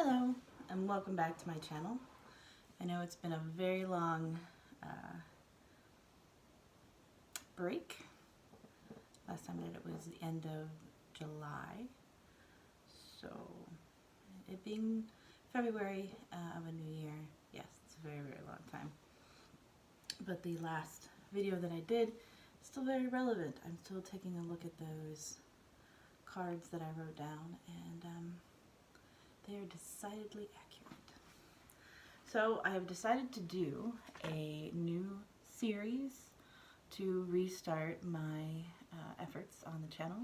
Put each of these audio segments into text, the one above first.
Hello and welcome back to my channel. I know it's been a very long break. Last time I did it was the end of July, so it being February of a new year, yes, it's a very long time. But the last video that I did is still very relevant. I'm still taking a look at those cards that I wrote down, and they are decidedly accurate. So I have decided to do a new series to restart my efforts on the channel,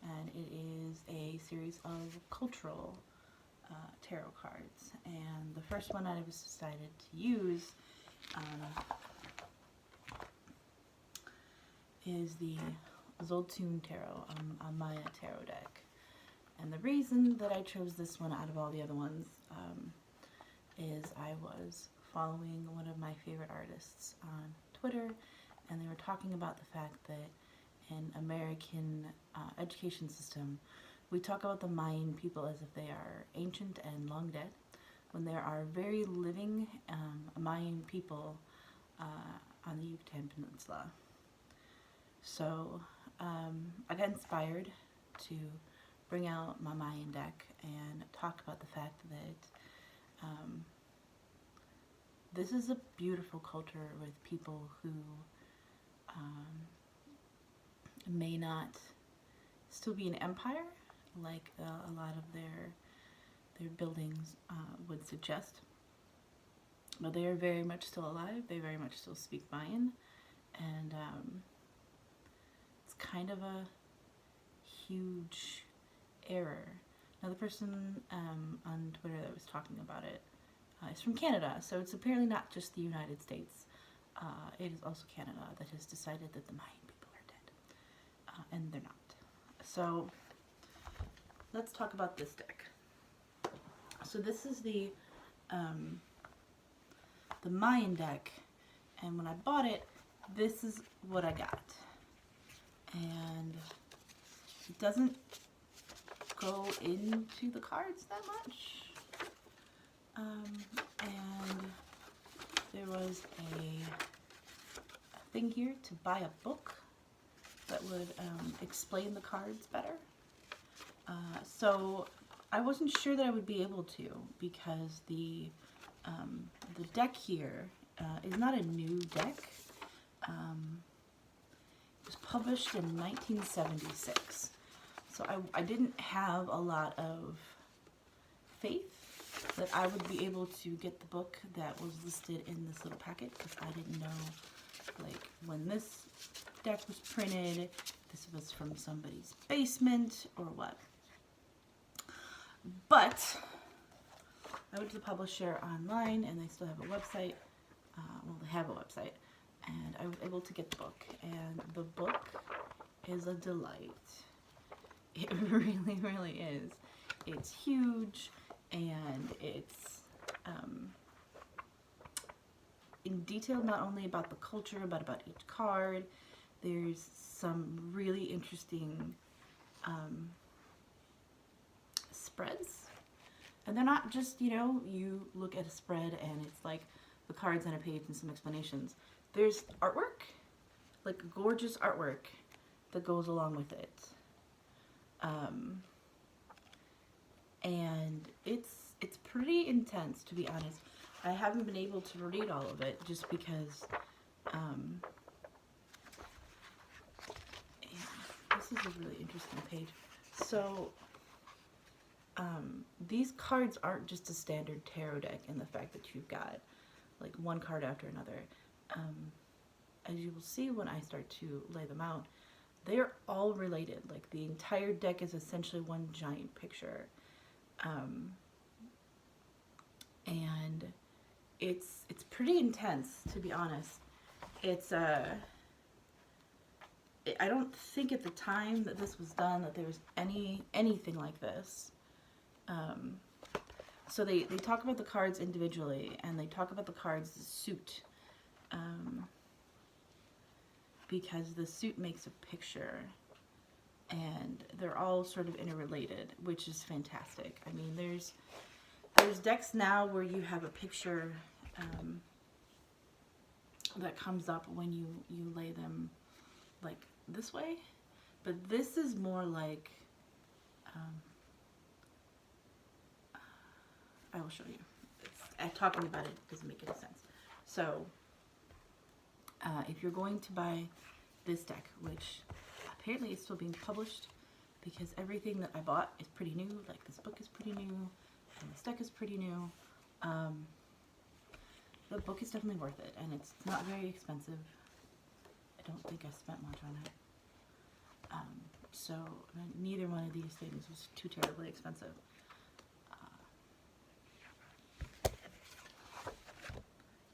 and it is a series of cultural tarot cards. And the first one I was decided to use is the Xultún tarot, a Mayan tarot deck. And the reason that I chose this one out of all the other ones is I was following one of my favorite artists on Twitter, and they were talking about the fact that in American education system, we talk about the Mayan people as if they are ancient and long dead, when there are very living Mayan people on the Yucatan Peninsula. So I got inspired to bring out my Mayan deck and talk about the fact that this is a beautiful culture with people who may not still be an empire like a lot of their buildings would suggest, but they are very much still alive. They very much still speak Mayan, and it's kind of a huge error. Now, the person on Twitter that was talking about it is from Canada, so it's apparently not just the United States. It is also Canada that has decided that the Mayan people are dead, and they're not. So let's talk about this deck. So this is the Mayan deck, and when I bought it, this is what I got. And it doesn't go into the cards that much. And there was a thing here to buy a book that would explain the cards better. So I wasn't sure that I would be able to, because the deck here is not a new deck. It was published in 1976. So I didn't have a lot of faith that I would be able to get the book that was listed in this little packet, because I didn't know, like, when this deck was printed, this was from somebody's basement or what. But I went to the publisher online, and they still have a website. Well, they have a website, and I was able to get the book, and the book is a delight. It really is. It's huge, and it's in detail, not only about the culture, but about each card. There's some really interesting spreads. And they're not just, you look at a spread and it's like the cards on a page and some explanations. There's artwork, like gorgeous artwork that goes along with it. And it's pretty intense, to be honest. I haven't been able to read all of it just because this is a really interesting page. So these cards aren't just a standard tarot deck in the fact that you've got like one card after another. As you will see when I start to lay them out, they're all related. Like, the entire deck is essentially one giant picture. And it's pretty intense, to be honest. It's I don't think at the time that this was done that there was anything like this. So they talk about the cards individually, and they talk about the cards suit, because the suit makes a picture, and they're all sort of interrelated, which is fantastic. I mean, There's decks now where you have a picture that comes up when you lay them like this way, but this is more like, I will show you. Talking about it doesn't make any sense. So if you're going to buy this deck, which apparently is still being published because everything that I bought is pretty new, like this book is pretty new, and this deck is pretty new. The book is definitely worth it, and it's not very expensive. I don't think I spent much on it. So neither one of these things was too terribly expensive. Let's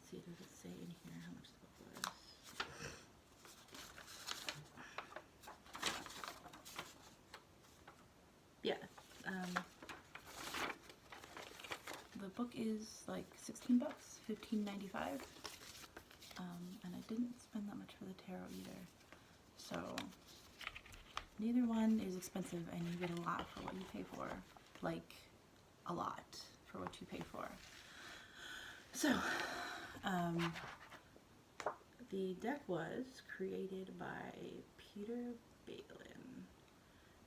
see, does it say in here how much the book was? Yeah. The book is like 16 bucks, $15.95. And I didn't spend that much for the tarot either. So neither one is expensive, and you get a lot for what you pay for. Like, a lot for what you pay for. So, the deck was created by Peter Balin.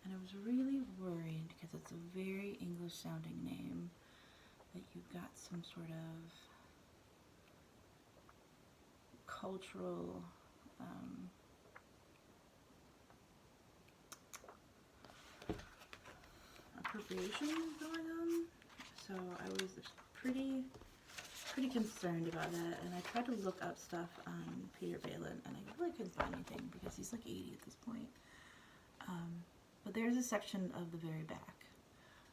And I was really worried because it's a very English sounding name, that you've got some sort of cultural appropriation going on. So I was pretty concerned about that, and I tried to look up stuff on Peter Balin, and I really couldn't find anything because he's like 80 at this point. But there's a section of the very back.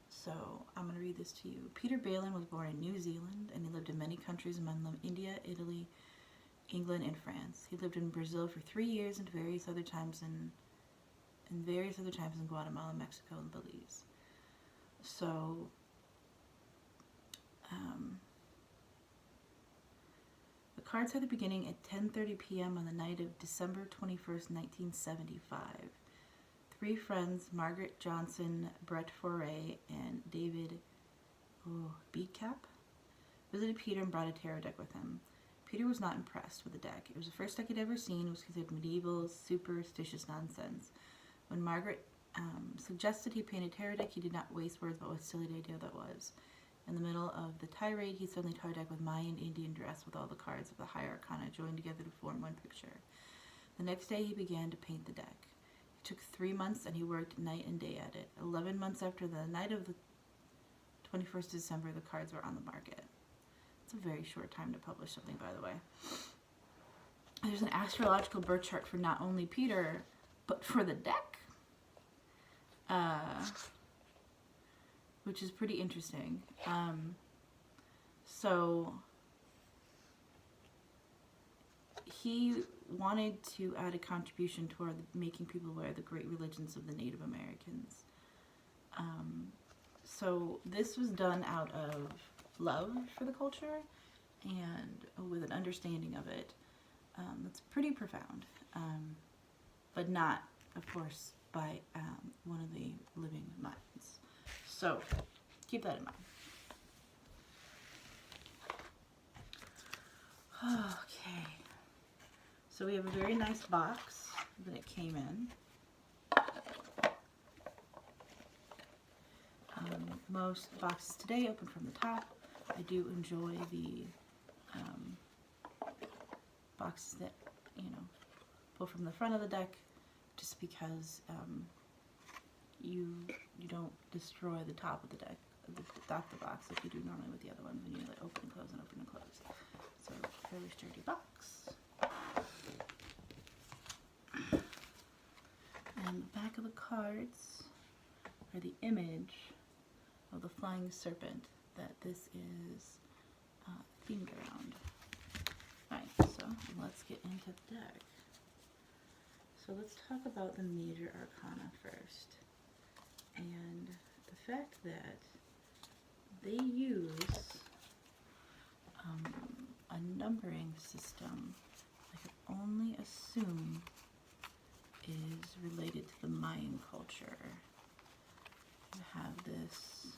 So I'm going to read this to you. Peter Balin was born in New Zealand, and he lived in many countries, among them India, Italy, England, and France. He lived in Brazil for 3 years and various other times in Guatemala, Mexico, and Belize. So the cards had the beginning at 10:30 p.m. on the night of December 21st, 1975. 3 friends, Margaret Johnson, Brett Foray, and David Beatcap, visited Peter and brought a tarot deck with him. Peter was not impressed with the deck. It was the first deck he'd ever seen. It was considered medieval, superstitious nonsense. When Margaret suggested he paint a tarot deck, he did not waste words about what a silly idea that was. In the middle of the tirade, he suddenly tore a deck with Mayan Indian dress with all the cards of the high Arcana joined together to form one picture. The next day, he began to paint the deck. It took 3 months, and he worked night and day at it. 11 months after the night of the 21st of December, the cards were on the market. It's a very short time to publish something, by the way. There's an astrological birth chart for not only Peter, but for the deck, which is pretty interesting. So he wanted to add a contribution toward making people aware of the great religions of the Native Americans. So this was done out of love for the culture and with an understanding of it. That's pretty profound, but not, of course, by one of the living minds. So keep that in mind. Okay. So we have a very nice box that it came in. Most boxes today open from the top. I do enjoy the boxes that, pull from the front of the deck, just because you don't destroy the top of the deck, the top of the box, like you do normally with the other ones when you like open and close and open and close. So fairly sturdy box. And the back of the cards are the image of the flying serpent that this is themed around. Alright, so let's get into the deck. So let's talk about the major arcana first. And the fact that they use a numbering system I can only assume is related to the Mayan culture. You have this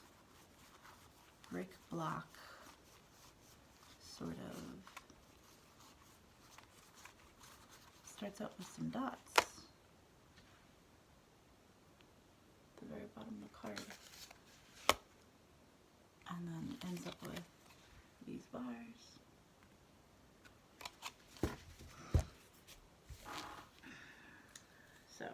brick block sort of. Starts out with some dots at the very bottom of the card, and then ends up with these bars. So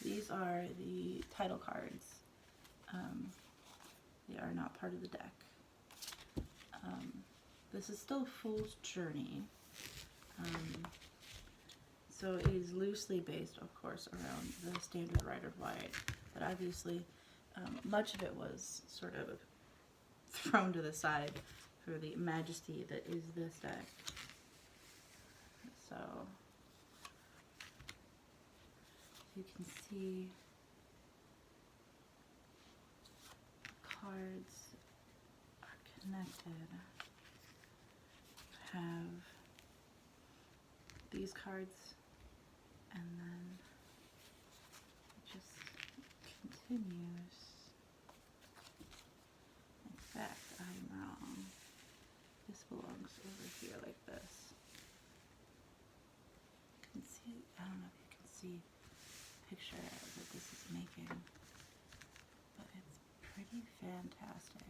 these are the title cards. They are not part of the deck. This is still Fool's Journey. So it is loosely based, of course, around the standard Rider of Light, but obviously much of it was sort of thrown to the side for the majesty that is this deck. So you can see cards are connected. Have these cards, and then it just continues. In fact, I'm wrong. This belongs over here like this. You can see, I don't know if you can see the picture that this is making, but it's pretty fantastic.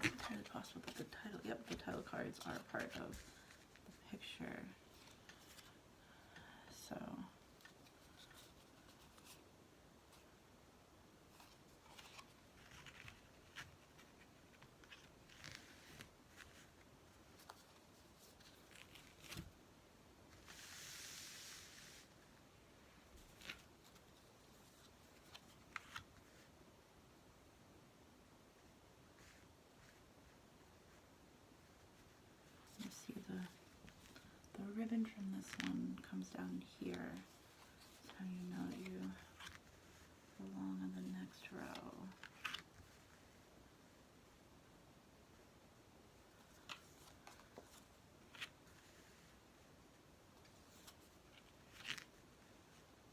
It's entirely possible that the title cards are part of the picture. So you see the ribbon from this one comes down here. That's how you know that you belong on the next row.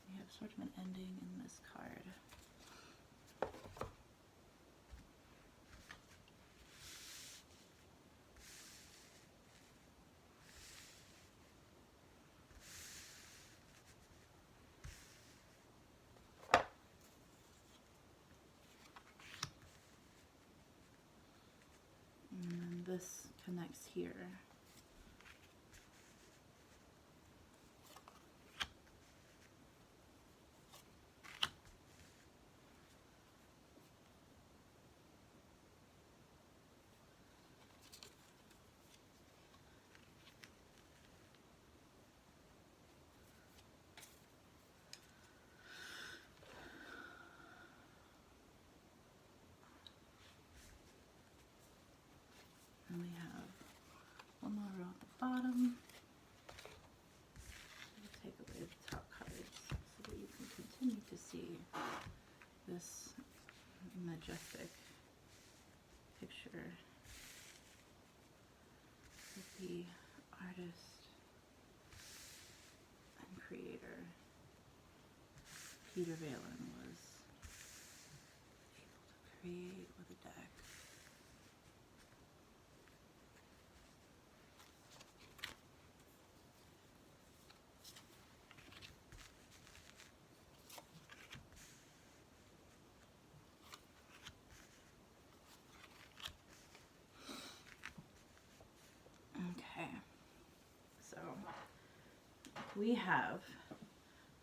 We have sort of an ending in this card. And then this connects here. And we have one more row at the bottom. We'll take away the top cards so that you can continue to see this majestic picture that the artist and creator Peter Balin was able to create with a deck. We have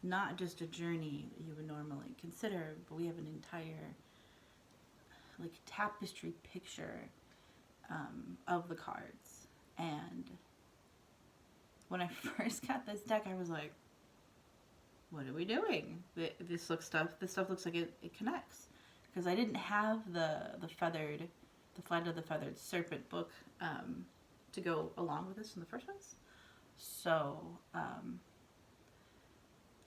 not just a journey that you would normally consider, but we have an entire like tapestry picture of the cards. And when I first got this deck, I was like, what are we doing? This stuff looks like it connects, because I didn't have the Flight of the Feathered Serpent book to go along with this in the first place. So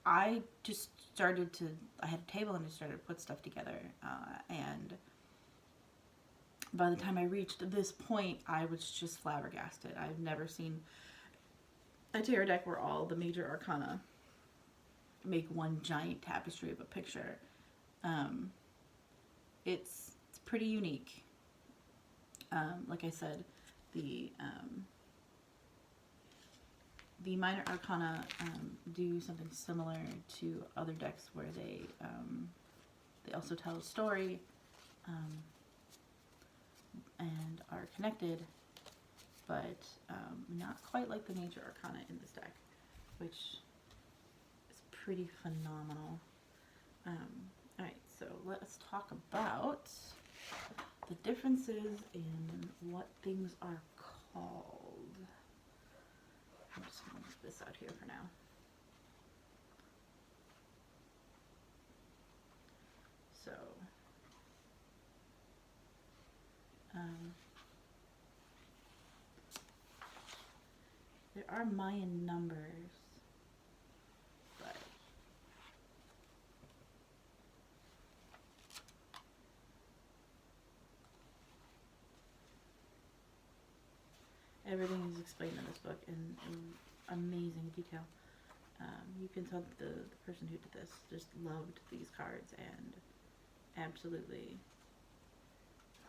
I just started to, I had a table and I started to put stuff together, and by the time I reached this point, I was just flabbergasted. I've never seen a tarot deck where all the major arcana make one giant tapestry of a picture. It's pretty unique. Like I said, the minor arcana do something similar to other decks where they also tell a story and are connected, but not quite like the major arcana in this deck, which is pretty phenomenal. Alright, so let's talk about the differences in what things are called. I'm just going to move this out here for now. So, there are Mayan numbers, but everything is explained in this book in amazing detail. You can tell that the person who did this just loved these cards and absolutely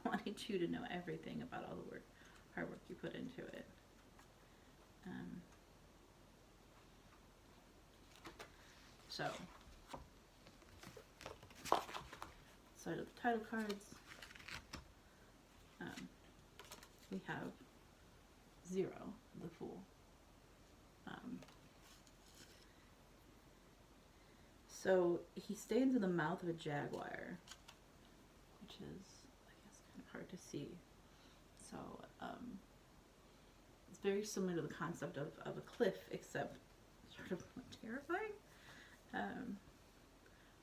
wanted you to know everything about all the hard work you put into it. So, side of the title cards, we have 0, the Fool. So he stands in the mouth of a jaguar, which is, I guess, kind of hard to see. So it's very similar to the concept of a cliff, except sort of more terrifying.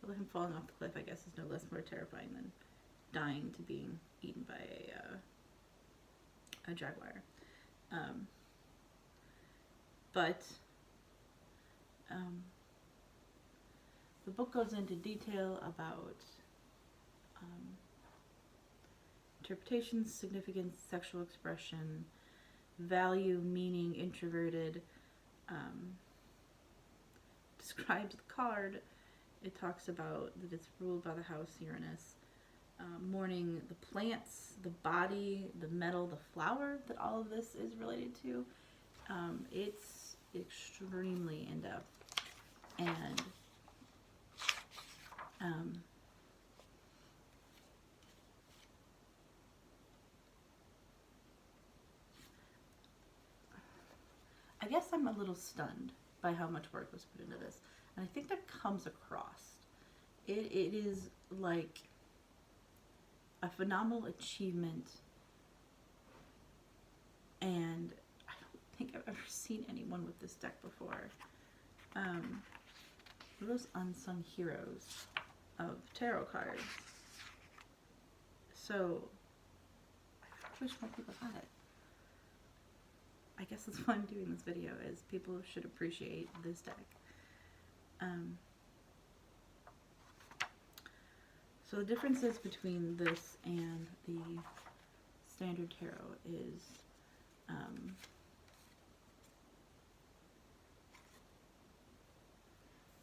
Although him falling off the cliff, I guess, is no less more terrifying than dying to being eaten by a jaguar. But the book goes into detail about interpretations, significance, sexual expression, value, meaning, introverted, describes the card. It talks about that it's ruled by the house Uranus, mourning the plants, the body, the metal, the flower that all of this is related to. It's extremely in-depth, and I guess I'm a little stunned by how much work was put into this, and I think that comes across. It is like a phenomenal achievement, and I don't think I've ever seen anyone with this deck before. Those unsung heroes of tarot cards. So I wish more people had it. I guess that's why I'm doing this video, is people should appreciate this deck. So the differences between this and the standard tarot is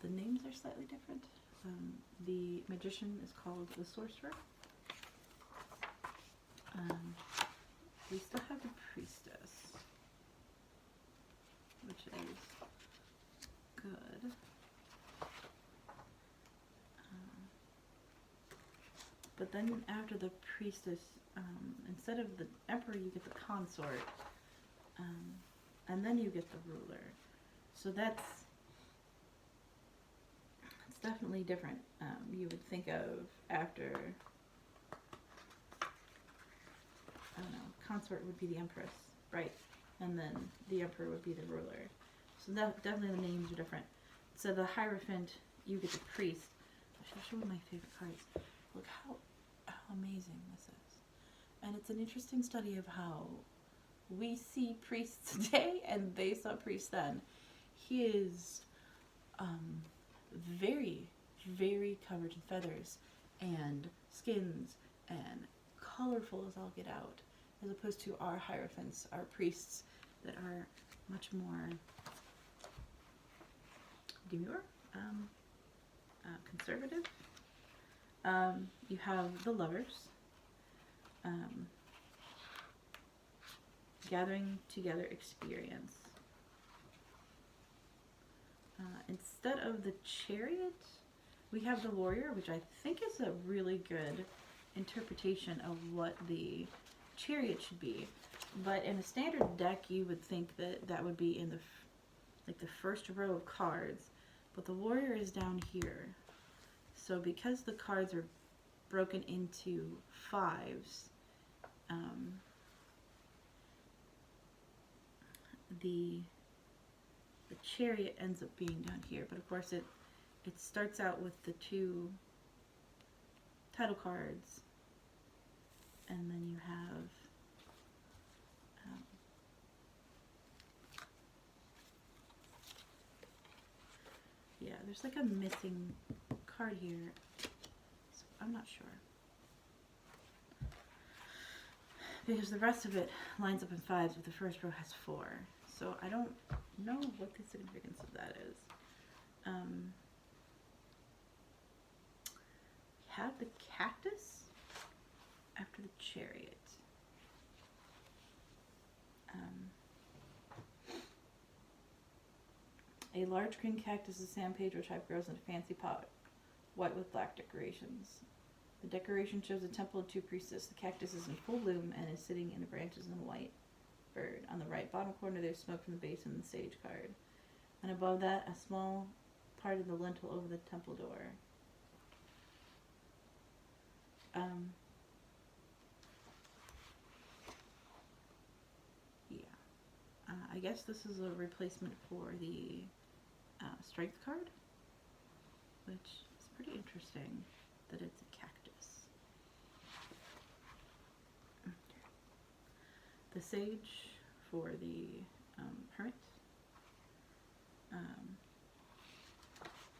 the names are slightly different. The magician is called the sorcerer. We still have the priestess, which is good. But then after the priestess, instead of the emperor, you get the consort, and then you get the ruler. So that's definitely different. You would think of after, I don't know, consort would be the empress, right? And then the emperor would be the ruler. So that definitely the names are different. So the Hierophant, you get the priest. I should show you my favorite cards. Look how amazing this is. And it's an interesting study of how we see priests today and they saw priests then. He is very, very covered in feathers and skins and colorful as all get out, as opposed to our hierophants, our priests, that are much more demure, conservative. You have the lovers, gathering together experience. Instead of the chariot, we have the warrior, which I think is a really good interpretation of what the chariot should be. But in a standard deck, you would think that that would be in the the first row of cards, but the warrior is down here. So because the cards are broken into fives, the chariot ends up being down here. But of course it starts out with the 2 title cards, and then you have yeah, there's like a missing card here, so I'm not sure, because the rest of it lines up in 5s, but the first row has 4, so I don't know what the significance of that is. We have the cactus after the chariot. A large green cactus of San Pedro type grows in a fancy pot, white with black decorations. The decoration shows a temple and 2 priestesses. The cactus is in full bloom and is sitting in the branches of a white bird. On the right bottom corner, there's smoke from the base and the sage card. And above that, a small part of the lintel over the temple door. I guess this is a replacement for the strength card, which is pretty interesting that it's a cactus. The sage for the hermit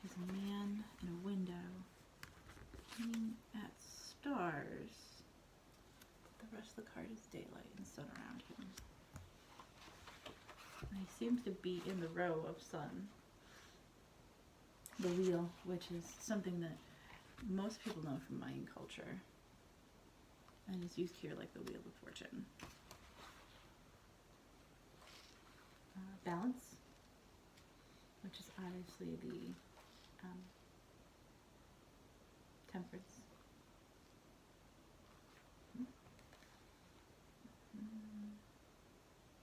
is a man in a window looking at stars. The rest of the card is daylight and sun around him. And he seems to be in the row of sun. The wheel, which is something that most people know from Mayan culture, and is used here like the Wheel of Fortune. Balance, which is obviously the temperance.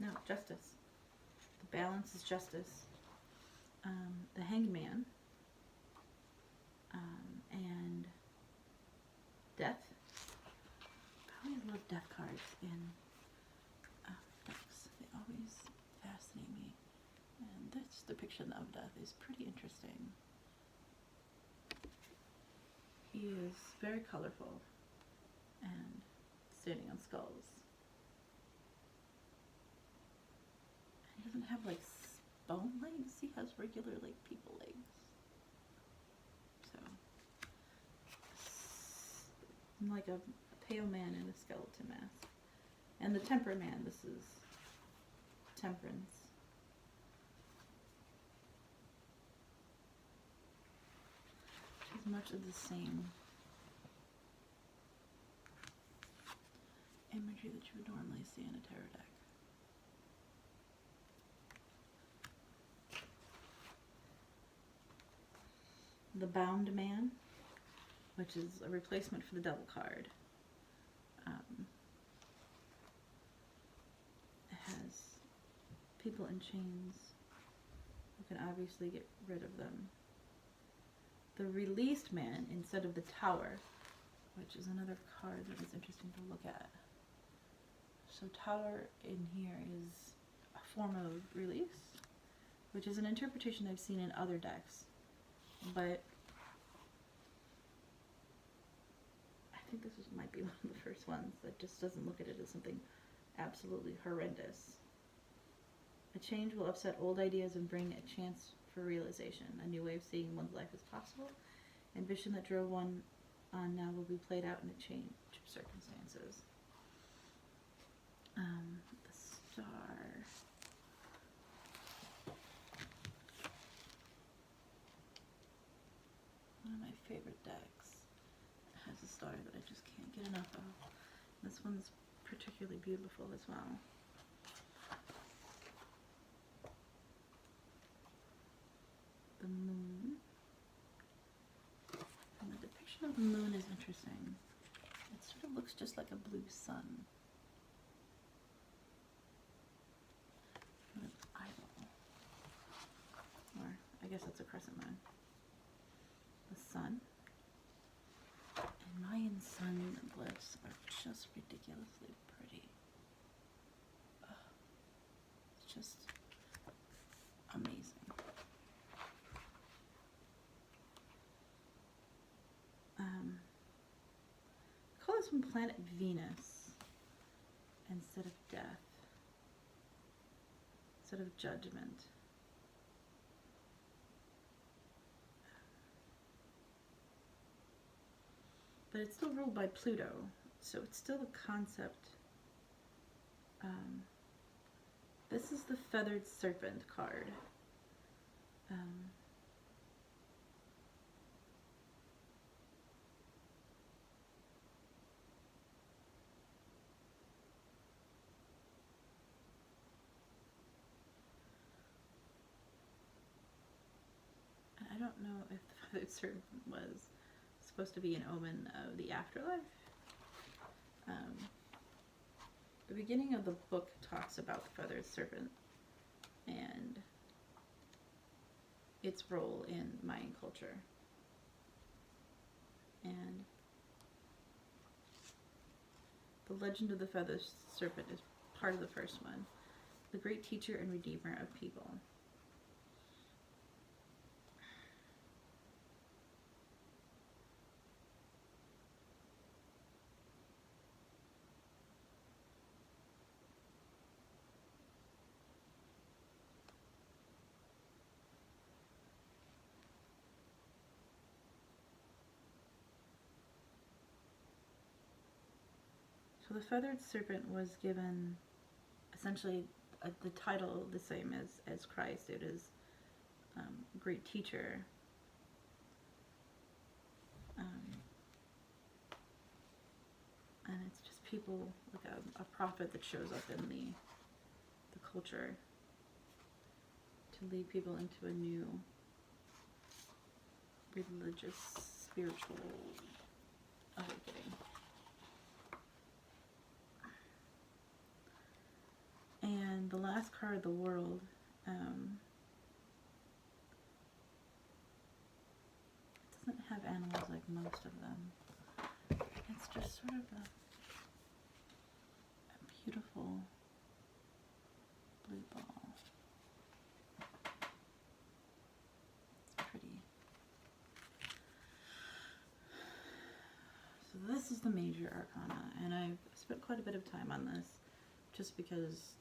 No, justice. The balance is justice. The Hanged Man, and death. I always love death cards in decks. They always fascinate me. And this depiction of death is pretty interesting. He is very colorful and standing on skulls. He doesn't have like bone legs, he has regular like people legs. So, like a pale man in a skeleton mask. And the Temper Man, this is temperance. Which is much of the same imagery that you would normally see in a tarot deck. The Bound Man, which is a replacement for the Devil card. It has people in chains who can obviously get rid of them. The Released Man instead of the Tower, which is another card that is interesting to look at. So Tower in here is a form of release, which is an interpretation I've seen in other decks. But I think this might be one of the first ones that just doesn't look at it as something absolutely horrendous. A change will upset old ideas and bring a chance for realization. A new way of seeing one's life as possible. Ambition that drove one on now will be played out in a change. circumstances. The star. One of my favorite decks has a star that I just can't get enough of. This one's particularly beautiful as well. The moon. And the depiction of the moon is interesting. It sort of looks just like a blue sun. What an idol. Or, I guess that's a crescent moon. The sun. And Mayan sun glyphs are just ridiculously pretty. It's just amazing. Call this one Planet Venus instead of death, instead of judgment. But it's still ruled by Pluto, so it's still a concept. This is the Feathered Serpent card. And I don't know if the Feathered Serpent was supposed to be an omen of the afterlife. The beginning of the book talks about the Feathered Serpent and its role in Mayan culture. And the legend of the Feathered Serpent is part of the first one, the great teacher and redeemer of people. So the Feathered Serpent was given essentially the title the same as Christ. It is great teacher. And it's just people, like a prophet that shows up in the culture to lead people into a new religious, spiritual awakening. And the last card, the World, it doesn't have animals like most of them. It's just sort of a beautiful blue ball. It's pretty. So this is the major arcana, and I've spent quite a bit of time on this just because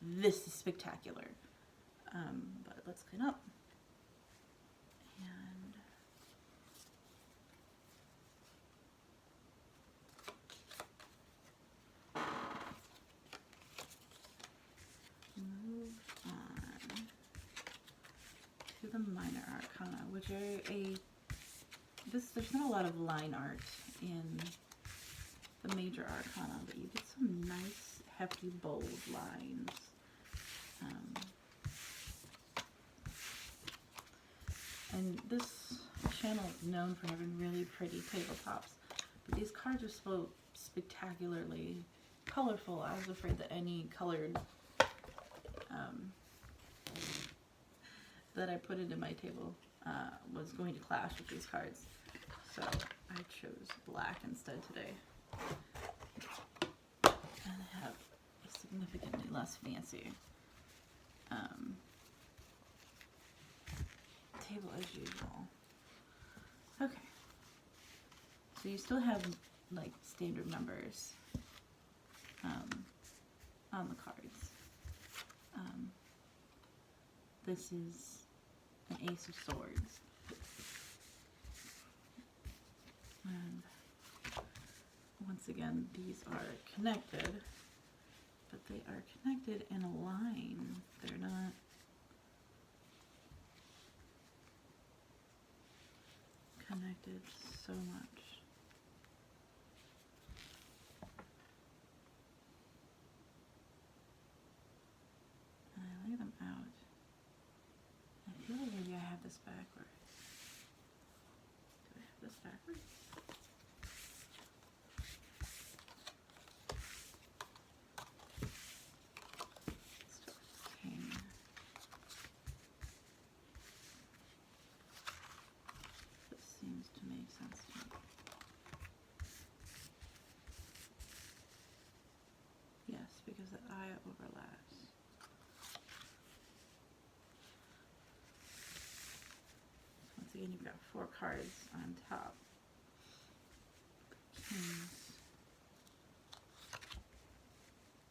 this is spectacular. But let's clean up. And move on to the minor arcana, which are there's not a lot of line art in the major arcana, but you get some nice, hefty, bold lines. And this channel is known for having really pretty tabletops, but these cards are so spectacularly colorful. I was afraid that any colored that I put into my table was going to clash with these cards, so I chose black instead today, and I have a significantly less fancy table as usual. Okay, so you still have like standard numbers on the cards. This is an Ace of Swords, and once again, these are connected, but they are connected in a line. They're not connected so much. And I lay them out. I feel like maybe I have this backwards. Do I have this backwards? Because the eye overlaps. Once again, you've got 4 cards on top. Kings.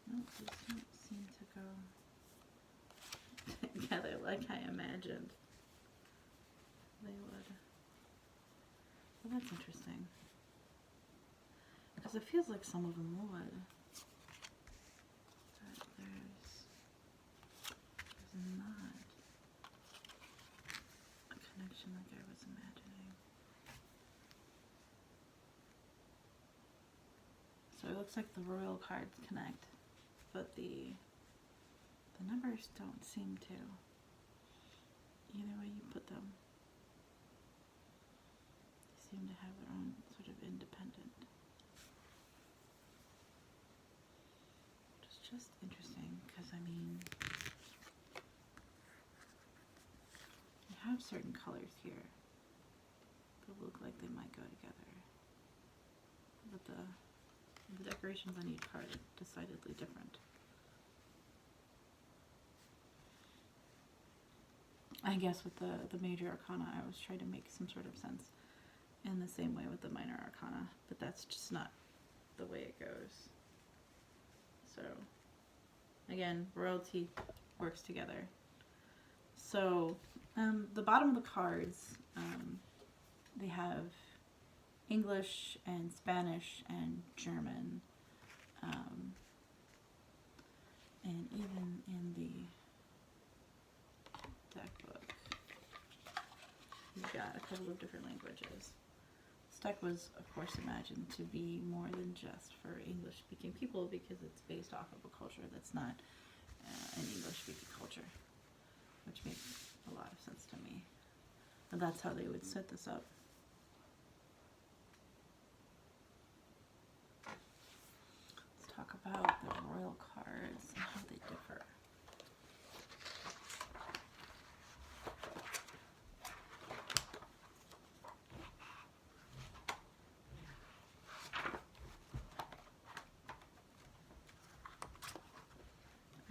No, these don't seem to go together like I imagined they would. Well, that's interesting. Because it feels like some of them would. There's not a connection like I was imagining. So it looks like the royal cards connect, but the numbers don't seem to. Either way you put them, they seem to have their own sort of independent. Which is just interesting, because I mean, have certain colors here that look like they might go together, but the decorations on each card are decidedly different. I guess with the major arcana, I was trying to make some sort of sense in the same way with the minor arcana, but that's just not the way it goes. So again, royalty works together. So the bottom of the cards, they have English and Spanish and German, and even in the deck book, you've got a couple of different languages. This deck was, of course, imagined to be more than just for English-speaking people, because it's based off of a culture that's not an English-speaking culture, which makes a lot of sense to me. And that's how they would set this up. Let's talk about the royal cards and how they differ.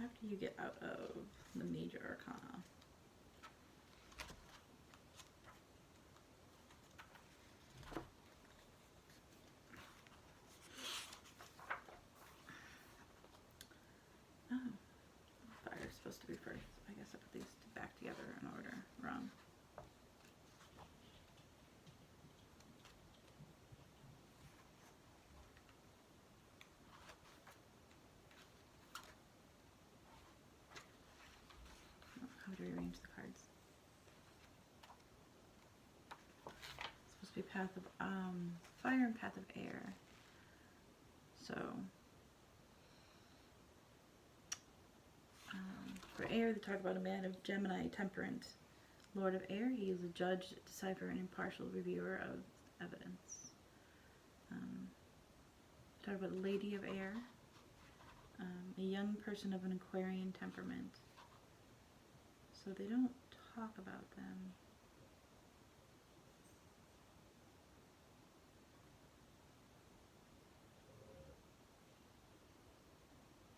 After you get out of the major arcana, fire's supposed to be first. I guess I put these back together in order. Wrong. How do we arrange the cards? It's supposed to be Path of Fire and Path of Air. So for air, they talk about a man of Gemini temperament. Lord of Air, he is a judge, decipher, and impartial reviewer of evidence. Talk about a Lady of Air, a young person of an Aquarian temperament. So they don't talk about them.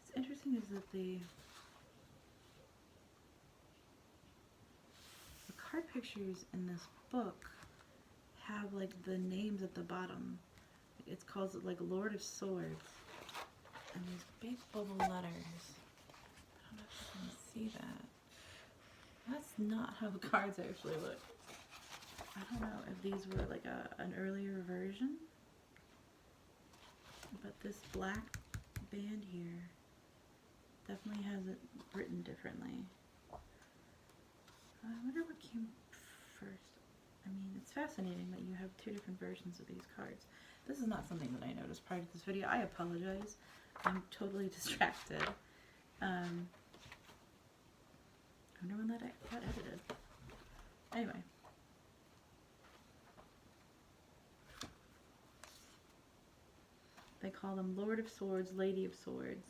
What's interesting is that the card pictures in this book have like the names at the bottom. It's called like Lord of Swords, and these big bubble letters. I don't know if you can see that. That's not how the cards actually look. I don't know if these were like an earlier version. but this black band here definitely has it written differently. I wonder what came first. I mean, it's fascinating that you have two different versions of these cards. This is not something that I noticed prior to this video. I apologize. I'm totally distracted. I wonder when that got edited. Anyway. They call them Lord of Swords, Lady of Swords,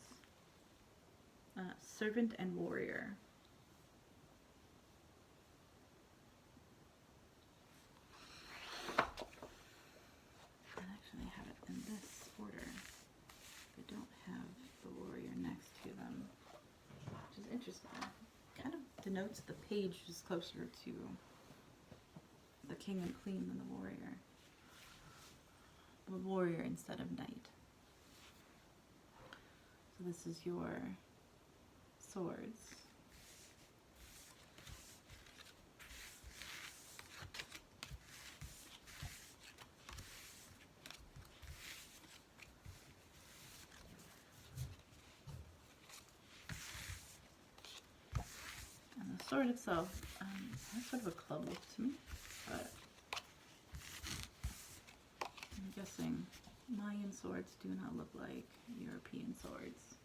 Servant and Warrior. And actually I have it in this order. They don't have the warrior next to them, which is interesting. Kind of denotes the page is closer to the king and queen than the warrior. The warrior instead of knight. So this is your swords. And the sword itself has sort of a club look to me, but I'm guessing Mayan swords do not look like European swords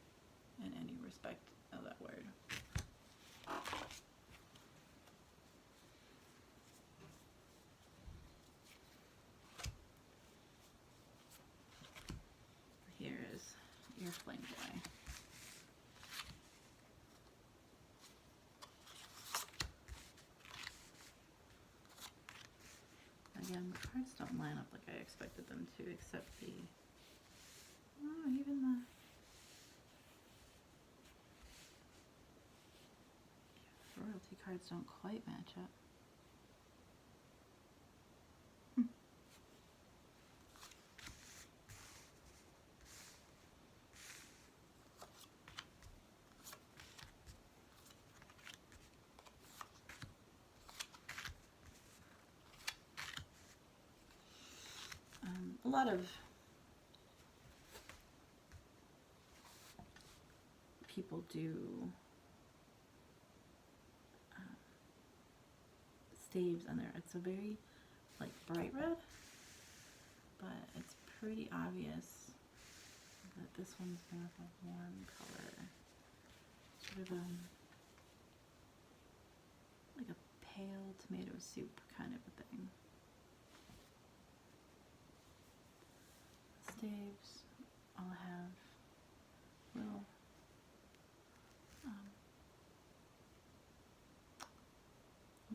in any respect of that word. Here is your flame boy. Again, the cards don't line up like I expected them to, except the, oh, even the royalty cards don't quite match up. A lot of people do staves on there. It's a very like bright red, but it's pretty obvious that this one's more of a warm color, sort of like a pale tomato soup kind of a thing. Staves all have little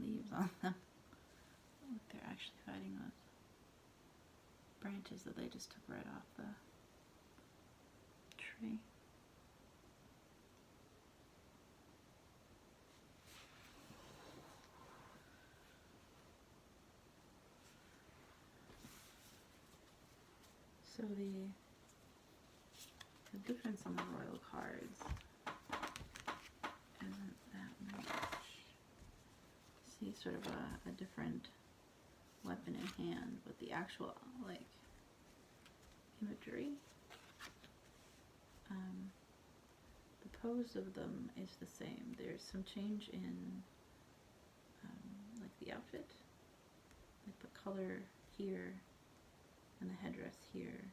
leaves on them. Look, they're actually fighting with branches that they just took right off the tree. So the difference on the royal cards isn't that much. See sort of a different weapon in hand, but the actual like imagery, the pose of them is the same. There's some change in like the outfit, like the color here and the headdress here.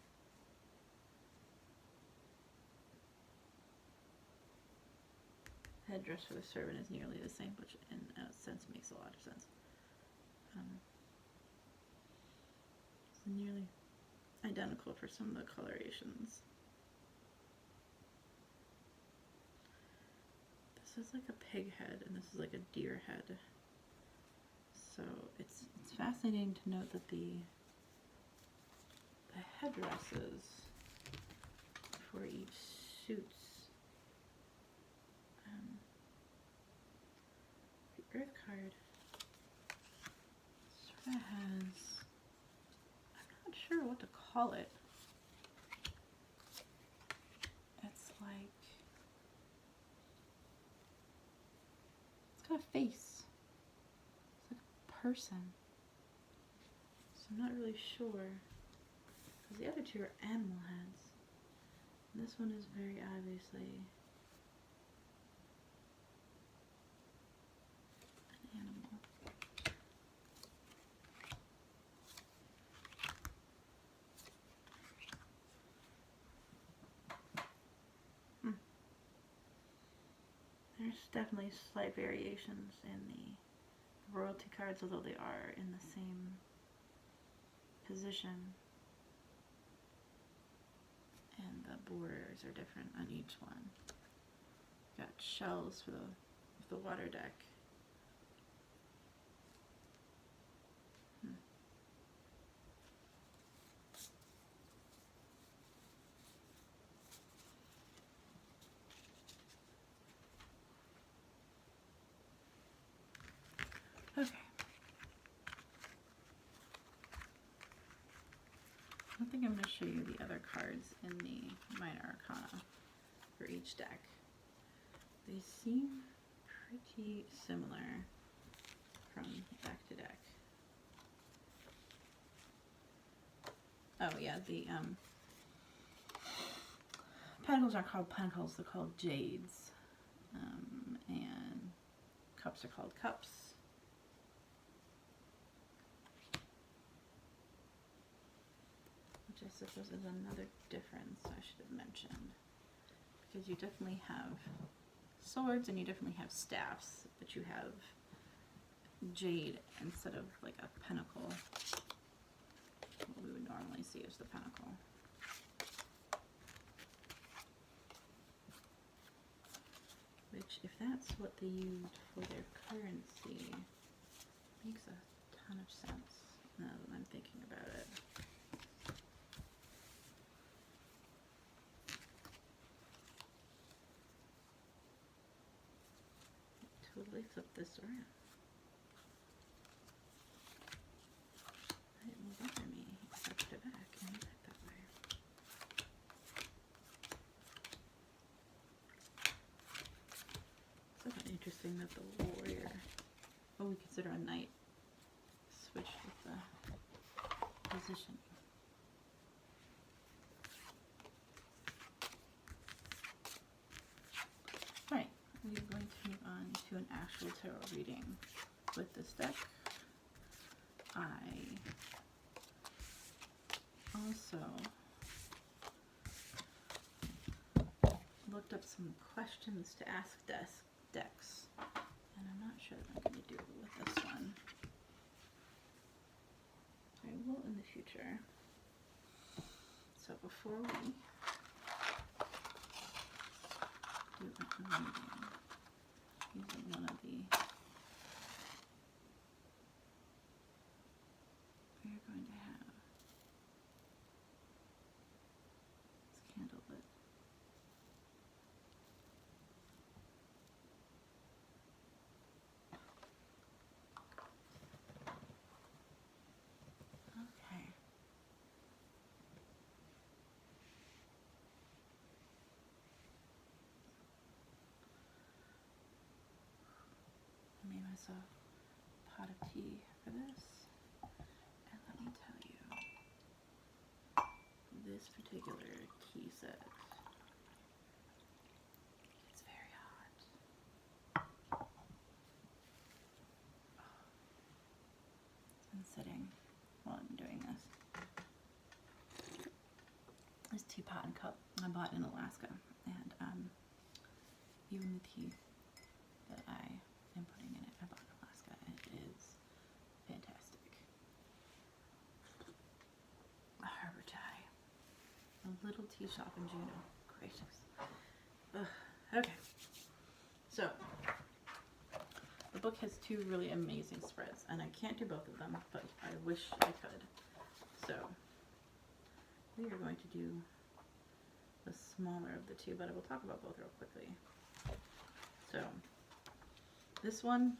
The headdress for the servant is nearly the same, which in a sense makes a lot of sense. It's nearly identical for some of the colorations. This is like a pig head, and this is like a deer head. So it's fascinating to note that the headdresses for each suits. The Earth card sort of has, I'm not sure what to call it. It's like, it's got a face. It's like a person. So I'm not really sure. Because the other two are animal heads. This one is very obviously an animal. There's definitely slight variations in the royalty cards, although they are in the same position. And the borders are different on each one. Got shells for the water deck. Okay. I think I'm going to show you the other cards in the Mayan Arcana for each deck. They seem pretty similar from deck to deck. Oh yeah, the pentacles aren't called pentacles, they're called jades. And cups are called cups. Which I suppose is another difference I should have mentioned. Because you definitely have swords and you definitely have staffs, but you have jade instead of like a pentacle. What we would normally see as the pentacle. Which, if that's what they used for their currency, makes a ton of sense now that I'm thinking about it. Totally flip this around. It will bother me if I put it back and move it that way. It's kind of interesting that the warrior, what we consider a knight, switched with the position. Alright, we are going to move on to an actual tarot reading with this deck. I also looked up some questions to ask decks, and I'm not sure that I'm going to do it with this one. I will in the future. So before we do a reading, using one of the, we are going to have this candle lit. Okay. I made myself a pot of tea for this, and let me tell you, this particular tea set, it's very hot. It's been sitting while I'm doing this. This teapot and cup I bought in Alaska, and even the tea that I am putting in it, I bought in Alaska, and it is fantastic. A harbor chai. A little tea shop in Juneau. Gracious. Ugh. Okay. So, the book has two really amazing spreads, and I can't do both of them, but I wish I could. So, we are going to do the smaller of the two, but I will talk about both real quickly. So, this one,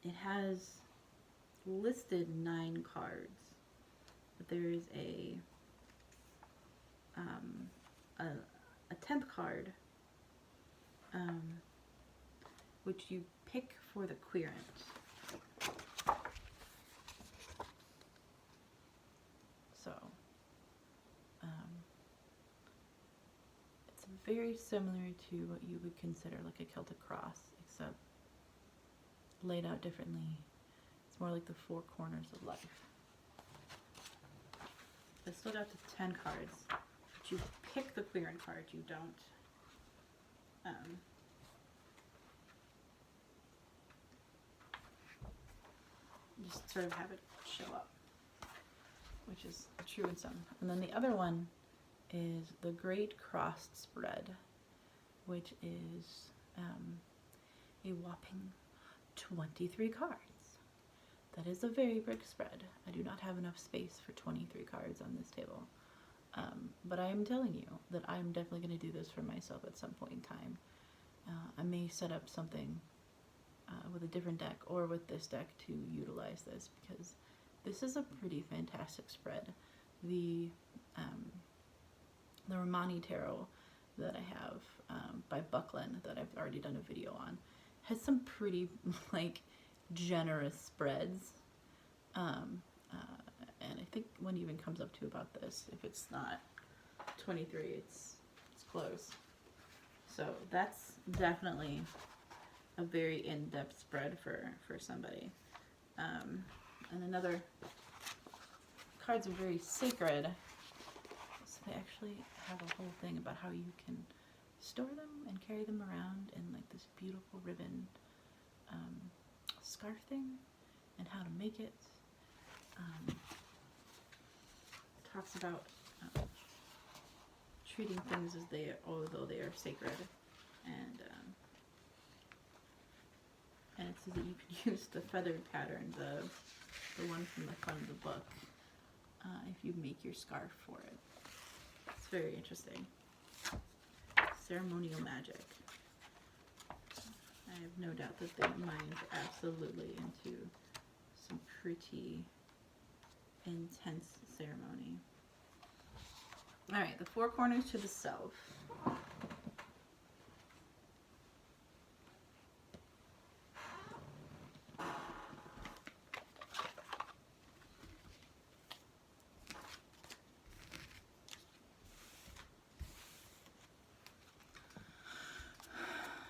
it has listed 9 cards, but there is a 10th card, which you pick for the querent. So, very similar to what you would consider like a Celtic cross, except laid out differently. It's more like the four corners of life. I still got to 10 cards, but you pick the clearing card, you don't just sort of have it show up, which is true in some. And then the other one is the Great Crossed Spread, which is a whopping 23 cards. That is a very big spread. I do not have enough space for 23 cards on this table. But I am telling you that I'm definitely going to do this for myself at some point in time. I may set up something with a different deck or with this deck to utilize this, because this is a pretty fantastic spread. The Romani Tarot that I have by Buckland, that I've already done a video on, has some pretty like generous spreads, and I think one even comes up to about this. If it's not 23, it's close. So that's definitely a very in-depth spread for somebody. And another, cards are very sacred, so they actually have a whole thing about how you can store them and carry them around in like this beautiful ribbon scarf thing, and how to make it. Talks about treating things as although they are sacred, and it says that you can use the feathered pattern, the one from the front of the book, if you make your scarf for it. It's very interesting. Ceremonial magic. I have no doubt that the Mayans are absolutely into some pretty intense ceremony. Alright, the four corners to the self.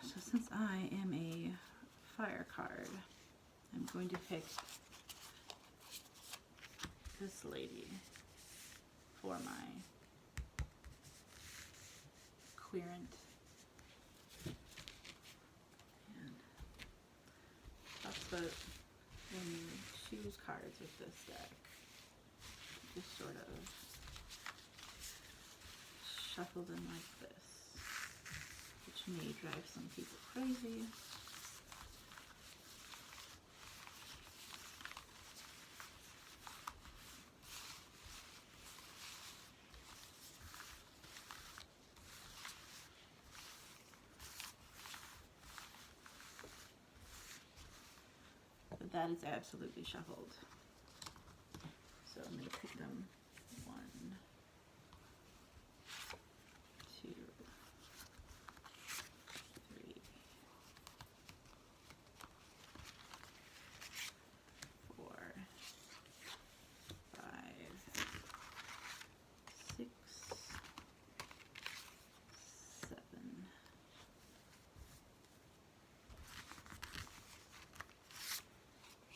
So since I am a fire card, I'm going to pick this lady for my querent. And that's what, when you choose cards with this deck, just sort of shuffle them like this, which may drive some people crazy. That is absolutely shuffled. So I'm going to pick them 1, 2, 3, 4, 5, 6, 7,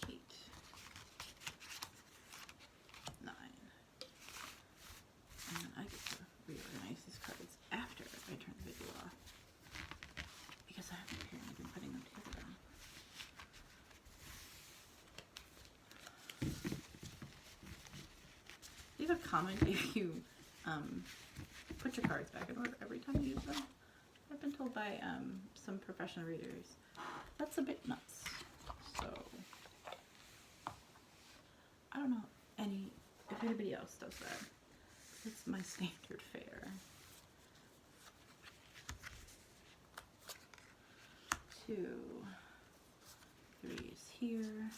8, 9. And then I get to reorganize these cards after I turn the video off, because I haven't apparently been putting them together. Leave a comment if you put your cards back in order every time you use them. I've been told by some professional readers that's a bit nuts. So I don't know if anybody else does that. It's my standard fare. 2, 3 is here,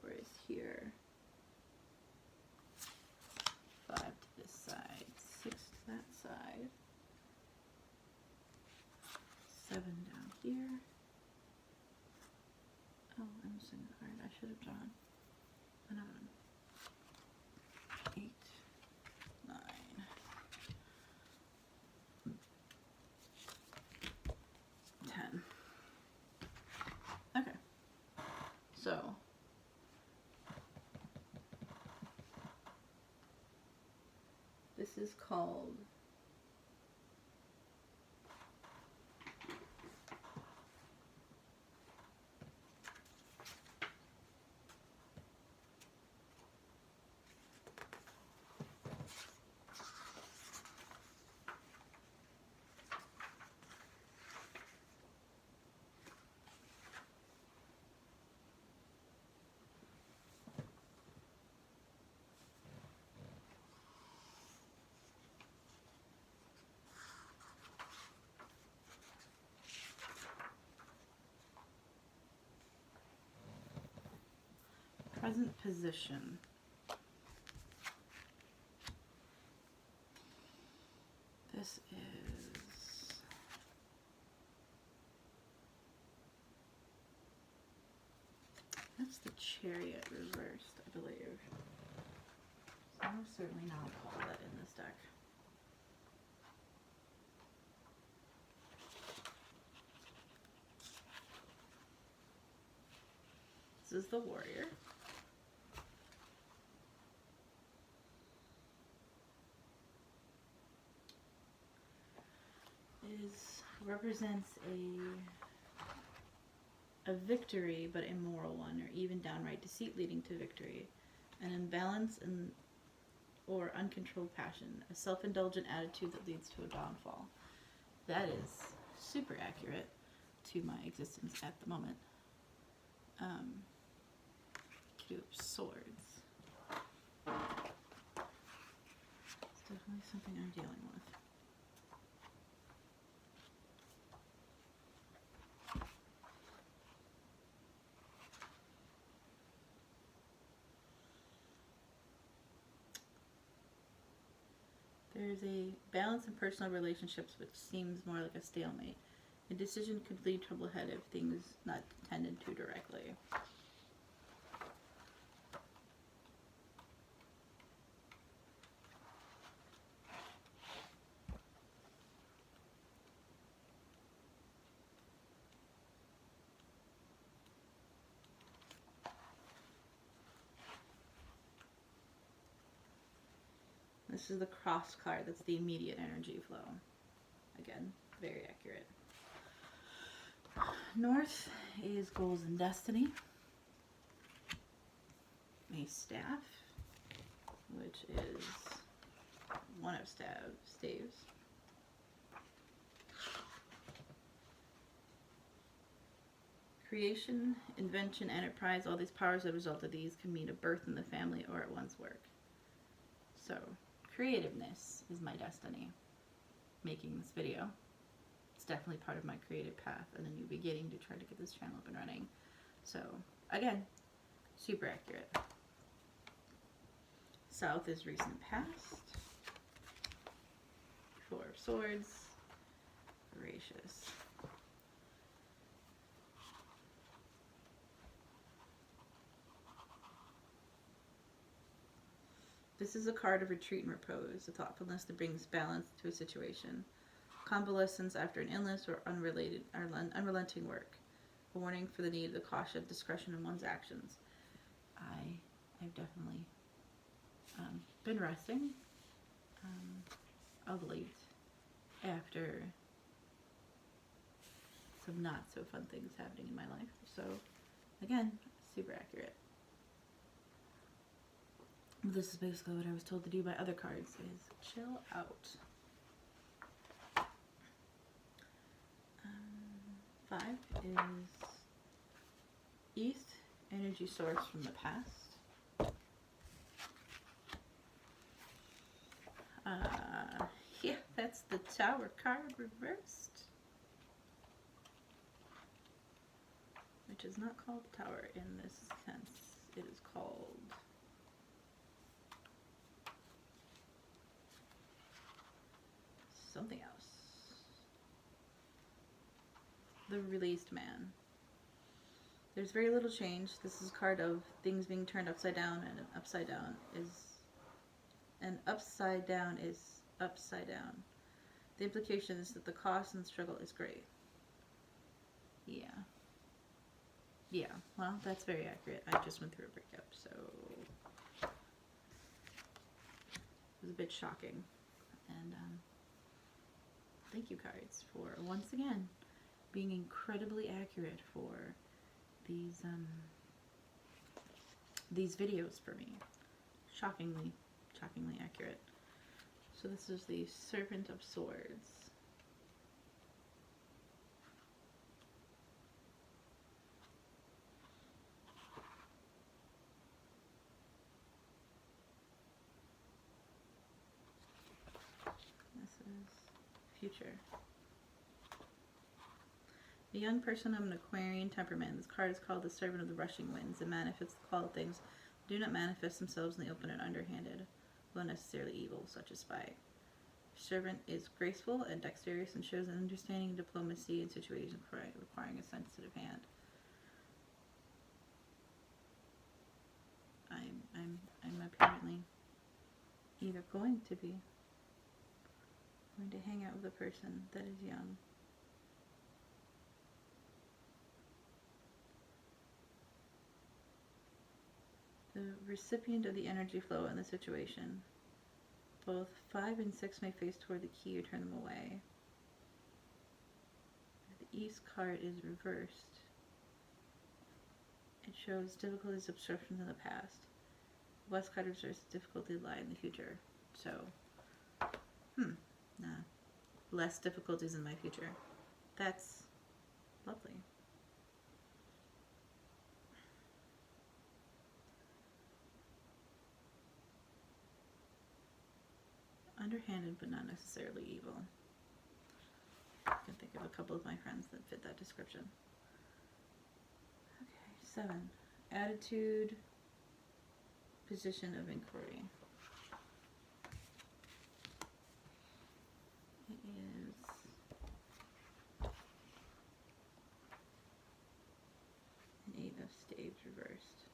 4 is here, 5 to this side, 6 to that side, 7 down here. Oh, I'm missing a card. I should have drawn another one. 8, 9, So this is called Present Position. This is that's the Chariot reversed, I believe. So I'm certainly not call that in this deck. This is the Warrior. Represents a victory, but immoral one, or even downright deceit leading to victory, an imbalance or uncontrolled passion, a self-indulgent attitude that leads to a downfall. That is super accurate to my existence at the moment. Two of Swords. It's definitely something I'm dealing with. There's a balance in personal relationships which seems more like a stalemate. A decision could lead trouble ahead if things not tended to directly. This is the Cross card. That's the immediate energy flow. Again, very accurate. North is Goals and Destiny. A Staff, which is one of staves. Creation, invention, enterprise, all these powers that result of these can mean a birth in the family or at one's work. So, creativeness is my destiny. Making this video. It's definitely part of my creative path and a new beginning to try to get this channel up and running. So, again, super accurate. South is recent past. Four of Swords. Gracious. This is a card of retreat and repose, a thoughtfulness that brings balance to a situation. Convalescence after an illness or unrelenting work. A warning for the need of the caution of discretion in one's actions. I've definitely been resting of late after some not so fun things happening in my life. So, again, super accurate. This is basically what I was told to do by other cards, is chill out. 5 is East, energy source from the past. Yeah, that's the Tower card reversed. Which is not called Tower in this sense. It is called something else. The Released Man. There's very little change. This is a card of things being turned upside down, and an upside down is upside down. The implication is that the cost and struggle is great. Yeah. Yeah, well, that's very accurate. I just went through a breakup, so it was a bit shocking. And thank you, cards, for once again being incredibly accurate for these videos for me. Shockingly accurate. So this is the Serpent of Swords. This is future. A young person of an Aquarian temperament. This card is called the Servant of the Rushing Winds. It manifests the quality things do not manifest themselves in the open and underhanded, though necessarily evil, such as spy. Servant is graceful and dexterous and shows an understanding and diplomacy in situations requiring a sensitive hand. I'm apparently either going to hang out with a person that is young. The recipient of the energy flow in the situation. Both 5 and 6 may face toward the key or turn them away. The East card is reversed. It shows difficulties, obstructions in the past. The West card reverses difficulty lie in the future. So, less difficulties in my future. That's lovely. Underhanded, but not necessarily evil. I can think of a couple of my friends that fit that description. Okay, 7. Attitude, position of inquiry. It is an 8 of Staves reversed.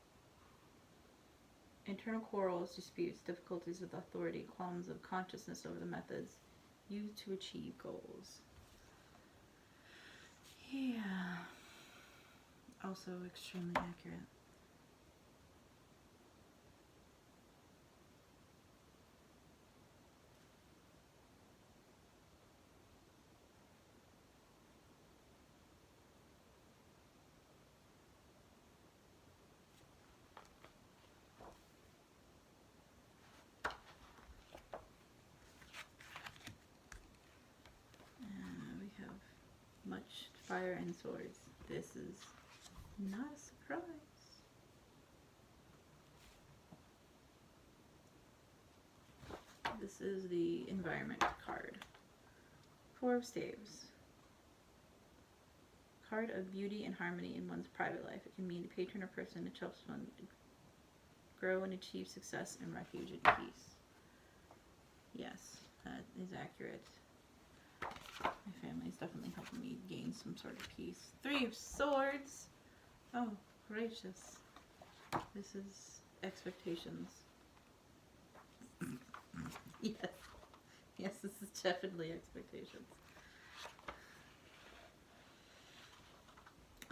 Internal quarrels, disputes, difficulties with authority, qualms of consciousness over the methods used to achieve goals. Yeah. Also extremely accurate. Much fire and swords. This is not a surprise. This is the environment card. 4 of Staves. Card of beauty and harmony in one's private life. It can mean a patron or person which helps one grow and achieve success in refuge and peace. Yes, that is accurate. My family is definitely helping me gain some sort of peace. 3 of Swords. Oh, gracious. This is expectations. Yes. Yes, this is definitely expectations.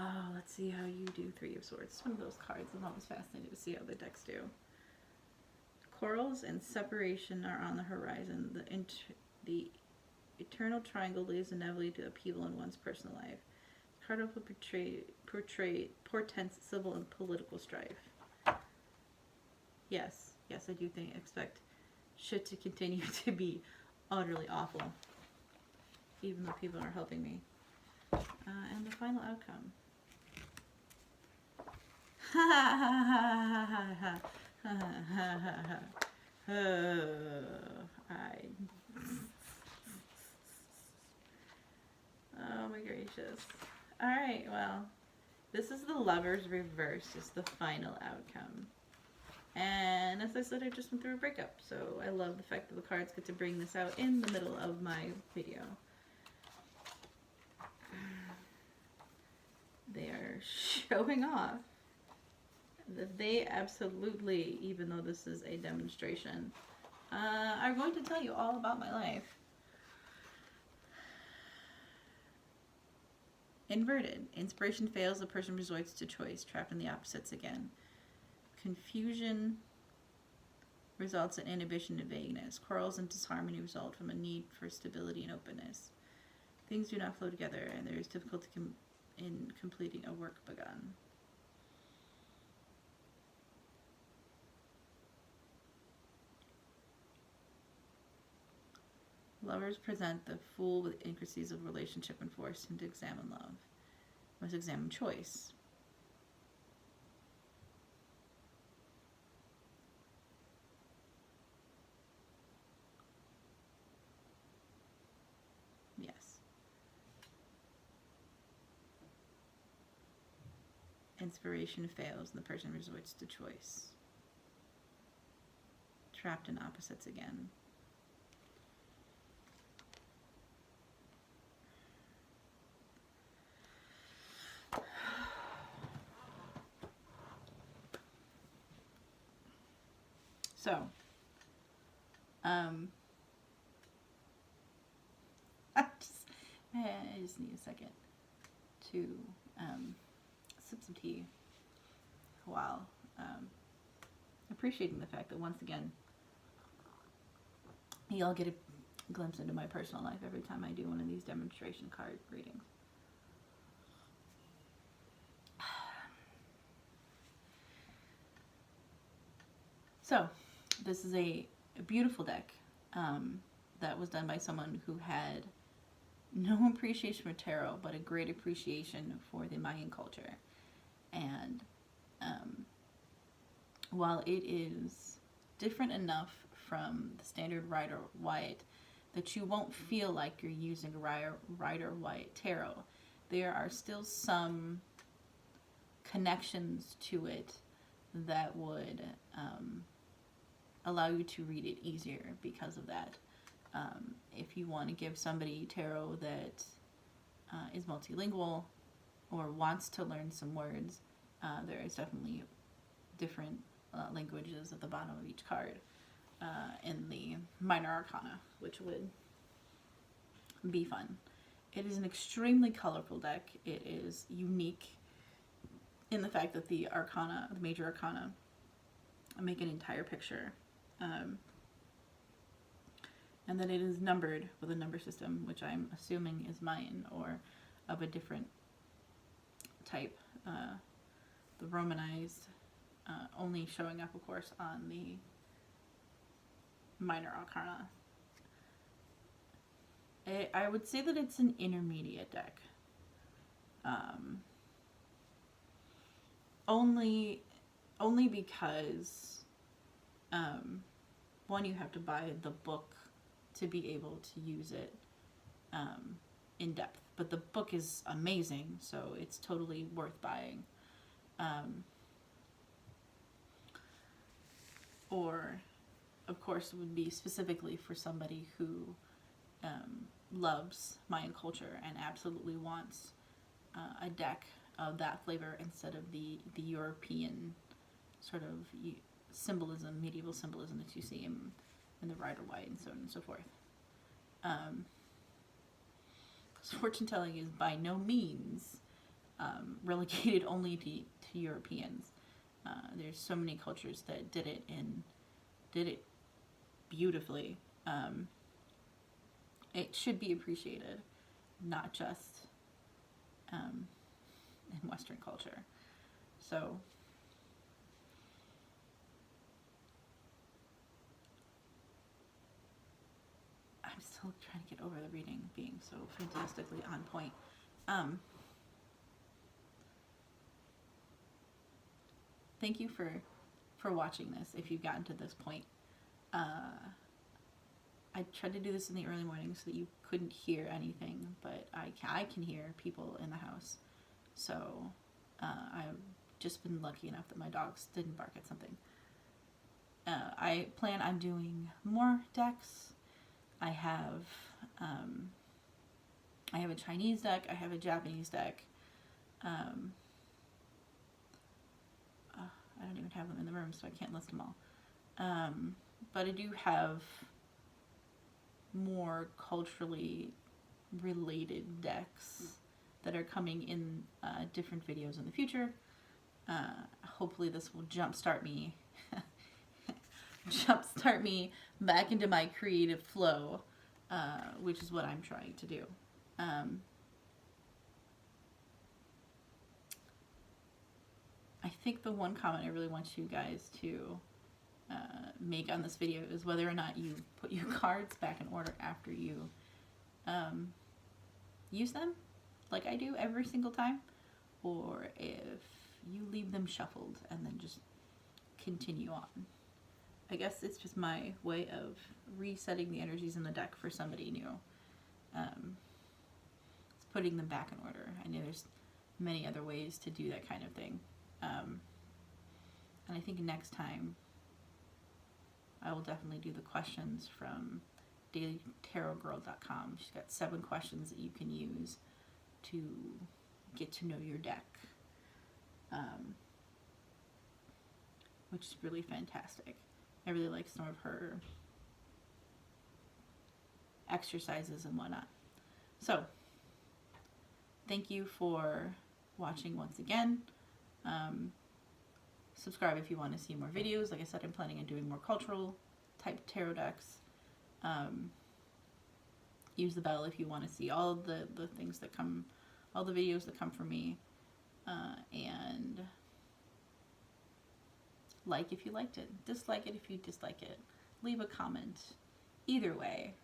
Oh, let's see how you do 3 of Swords. It's one of those cards I'm always fascinated to see how the decks do. Quarrels and separation are on the horizon. The eternal triangle leads inevitably to upheaval in one's personal life. The card also portends civil and political strife. Yes, I do expect shit to continue to be utterly awful, even though people are helping me. And the final outcome. Oh my gracious. Alright, well, this is the Lovers reversed. It's the final outcome. And as I said, I just went through a breakup, so I love the fact that the cards get to bring this out in the middle of my video. They are showing off that they absolutely, even though this is a demonstration, are going to tell you all about my life. Inverted. Inspiration fails, the person resorts to choice. Trapped in the opposites again. Confusion results in inhibition and vagueness. Quarrels and disharmony result from a need for stability and openness. Things do not flow together, and there is difficulty in completing a work begun. Lovers present the fool with intricacies of relationship and force him to examine love. Must examine choice. Yes. Inspiration fails and the person resorts to choice. Trapped in opposites again. So, I just need a second to sip some tea while appreciating the fact that once again, y'all get a glimpse into my personal life every time I do one of these demonstration card readings. So, this is a beautiful deck that was done by someone who had no appreciation for tarot, but a great appreciation for the Mayan culture. And while it is different enough from the standard Rider-Waite that you won't feel like you're using Rider-Waite tarot, there are still some connections to it that would allow you to read it easier because of that. If you want to give somebody tarot that is multilingual or wants to learn some words, there is definitely different languages at the bottom of each card in the minor arcana, which would be fun. It is an extremely colorful deck. It is unique in the fact that the arcana, the major arcana, make an entire picture. And that it is numbered with a number system, which I'm assuming is Mayan or of a different type. The Romanized only showing up, of course, on the minor arcana. I would say that it's an intermediate deck. Only because one, you have to buy the book to be able to use it in depth. But the book is amazing, so it's totally worth buying. Or, of course, it would be specifically for somebody who loves Mayan culture and absolutely wants a deck of that flavor instead of the European sort of symbolism, medieval symbolism that you see in the Rider-Waite and so on and so forth. Because fortune telling is by no means relegated only to Europeans. There's so many cultures that did it beautifully. It should be appreciated, not just in Western culture. So I'm still trying to get over the reading being so fantastically on point. Thank you for watching this if you've gotten to this point. I tried to do this in the early morning so that you couldn't hear anything, but I can hear people in the house. So I've just been lucky enough that my dogs didn't bark at something. I plan on doing more decks. I have a Chinese deck. I have a Japanese deck. I don't even have them in the room, so I can't list them all. But I do have more culturally related decks that are coming in different videos in the future. Hopefully this will jumpstart me back into my creative flow, which is what I'm trying to do. I think the one comment I really want you guys to make on this video is whether or not you put your cards back in order after you use them, like I do every single time, or if you leave them shuffled and then just continue on. I guess it's just my way of resetting the energies in the deck for somebody new. It's putting them back in order. I know there's many other ways to do that kind of thing. And I think next time I will definitely do the questions from dailytarotgirl.com. She's got 7 questions that you can use to get to know your deck, which is really fantastic. I really like some of her exercises and whatnot. So, thank you for watching once again. Subscribe if you want to see more videos. Like I said, I'm planning on doing more cultural type tarot decks. Use the bell if you want to see all of the things that come, all the videos that come from me. And like if you liked it, dislike it if you dislike it, leave a comment. Either way,